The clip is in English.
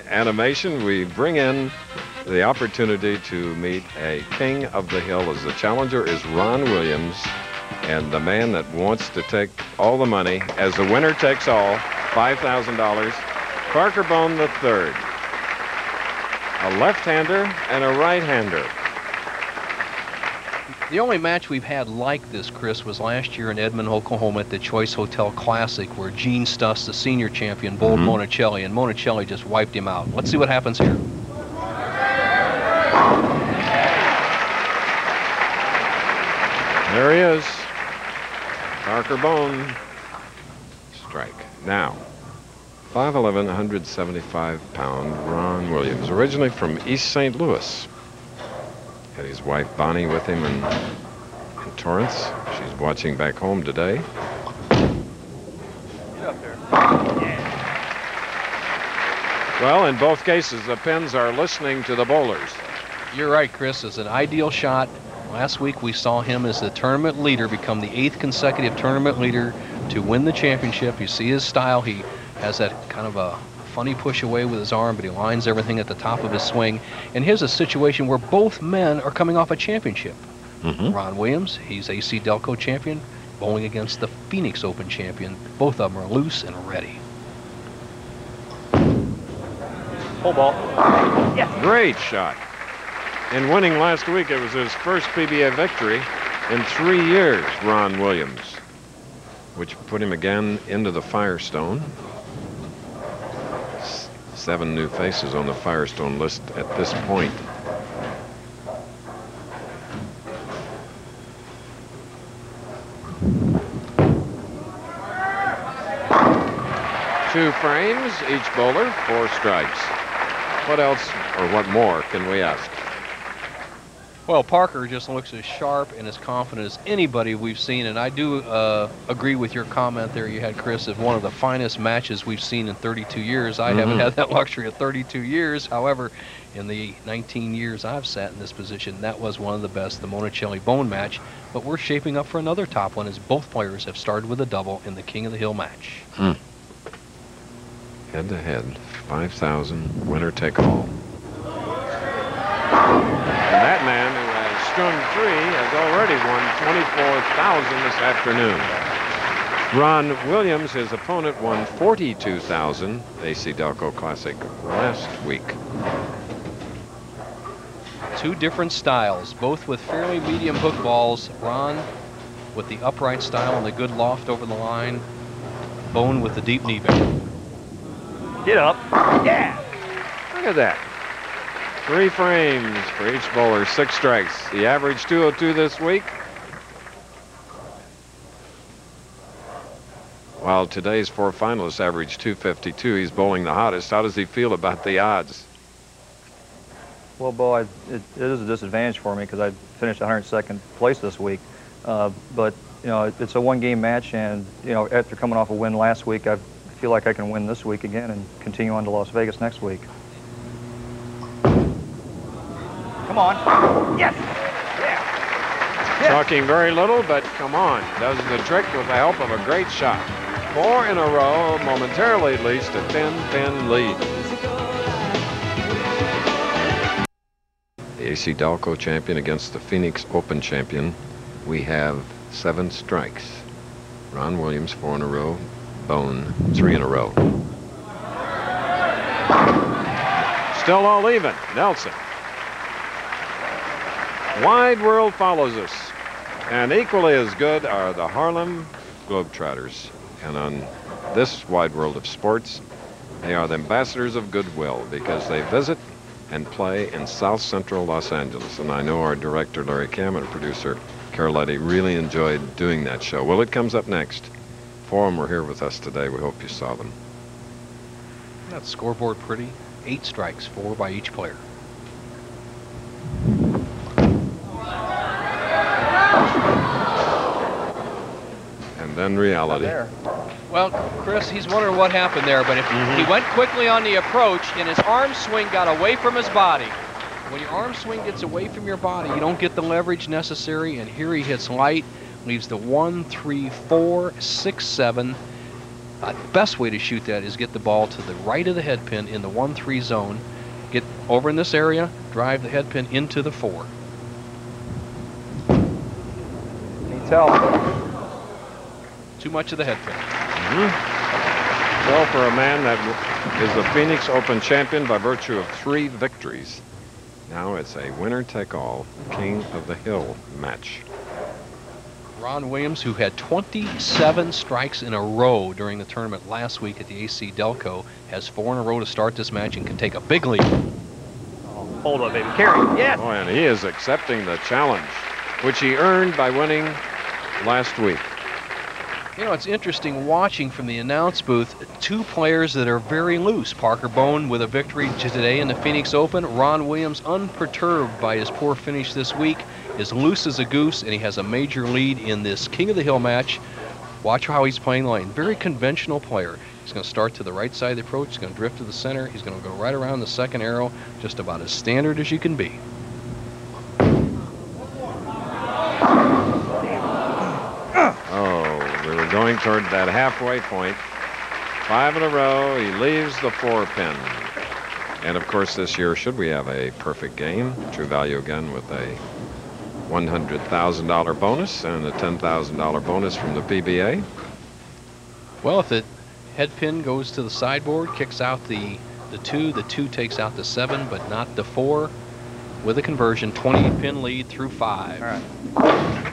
animation, we bring in the opportunity to meet a king of the hill, as the challenger is Ron Williams, and the man that wants to take all the money as the winner takes all, $5,000, Parker Bone III. A left-hander and a right-hander. The only match we've had like this, Chris, was last year in Edmond, Oklahoma at the Choice Hotel Classic, where Gene Stuss, the senior champion, bowled Monicelli, and Monicelli just wiped him out. Let's see what happens here. There he is. Parker Bone. Strike. Now, 5'11", 175-pound Ron Williams, originally from East St. Louis. Had his wife Bonnie with him in Torrance. She's watching back home today. Get up there. Well, in both cases, the pins are listening to the bowlers. You're right, Chris. It's an ideal shot. Last week we saw him as the tournament leader become the 8th consecutive tournament leader to win the championship. You see his style. He has that kind of a funny push away with his arm, but he lines everything at the top of his swing. And here's a situation where both men are coming off a championship. Ron Williams, he's AC Delco champion, bowling against the Phoenix Open champion. Both of them are loose and ready. Full ball. Yes. Great shot. In winning last week, it was his first PBA victory in 3 years, Ron Williams, which put him again into the Firestone. 7 new faces on the Firestone list at this point. Two frames, each bowler, 4 strikes. What else or what more can we ask? Well, Parker just looks as sharp and as confident as anybody we've seen, and I do agree with your comment there you had, Chris, of one of the finest matches we've seen in 32 years. I haven't had that luxury of 32 years. However, in the 19 years I've sat in this position, that was one of the best, the Monicelli Bone match. But we're shaping up for another top one, as both players have started with a double in the King of the Hill match. Head-to-head, 5,000, winner take all. And that man who has strung 3 has already won 24,000 this afternoon. Ron Williams, his opponent, won 42,000 AC Delco Classic last week. 2 different styles, both with fairly medium hook balls. Ron with the upright style and the good loft over the line. Bone with the deep knee bend. Get up. Yeah. Look at that. 3 frames for each bowler, 6 strikes. The average 202 this week. While today's 4 finalists average 252, he's bowling the hottest. How does he feel about the odds? Well, Bo, it is a disadvantage for me because I finished 102nd place this week. But, you know, it's a 1-game match, and, you know, after coming off a win last week, I feel like I can win this week again and continue on to Las Vegas next week. Come on. Yes. Yeah. Yes. Talking very little, but come on. Does the trick with the help of a great shot. 4 in a row, momentarily at least, a 10-pin lead. The AC Delco champion against the Phoenix Open champion. We have 7 strikes. Ron Williams, 4 in a row. Bone, 3 in a row. Still all even. Nelson. Wide world follows us. And equally as good are the Harlem Globetrotters. And on this wide world of sports, they are the ambassadors of goodwill because they visit and play in South Central Los Angeles. And I know our director, Larry Cam, and producer, Caroletti, really enjoyed doing that show. Well, it comes up next. 4 of them were here with us today. We hope you saw them. That scoreboard pretty. 8 strikes, 4 by each player. And then reality. Well, Chris, he's wondering what happened there, but if he went quickly on the approach and his arm swing got away from his body. When your arm swing gets away from your body, you don't get the leverage necessary, and here he hits light, leaves the 1, 3, 4, 6, 7. The best way to shoot that is get the ball to the right of the head pin in the 1-3 zone, get over in this area, drive the head pin into the 4. Needs help. Too much of the head pin. Well, for a man that is the Phoenix Open champion by virtue of 3 victories, now it's a winner-take-all King of the Hill match. Ron Williams, who had 27 strikes in a row during the tournament last week at the AC Delco, has 4 in a row to start this match and can take a big lead. Oh, hold on, baby. Carry. Yes. Boy, and he is accepting the challenge, which he earned by winning last week. You know, it's interesting watching from the announce booth 2 players that are very loose. Parker Bohn with a victory today in the Phoenix Open. Ron Williams, unperturbed by his poor finish this week, is loose as a goose, and he has a major lead in this King of the Hill match. Watch how he's playing the lane. Very conventional player. He's going to start to the right side of the approach. He's going to drift to the center. He's going to go right around the second arrow, just about as standard as you can be. Oh, we were going toward that halfway point. 5 in a row. He leaves the 4-pin. And of course, this year, should we have a perfect game, True Value again with a $100,000 bonus and a $10,000 bonus from the PBA. Well, if the head pin goes to the sideboard, kicks out the 2, the 2 takes out the 7, but not the 4. With a conversion, 20-pin lead through 5. All right.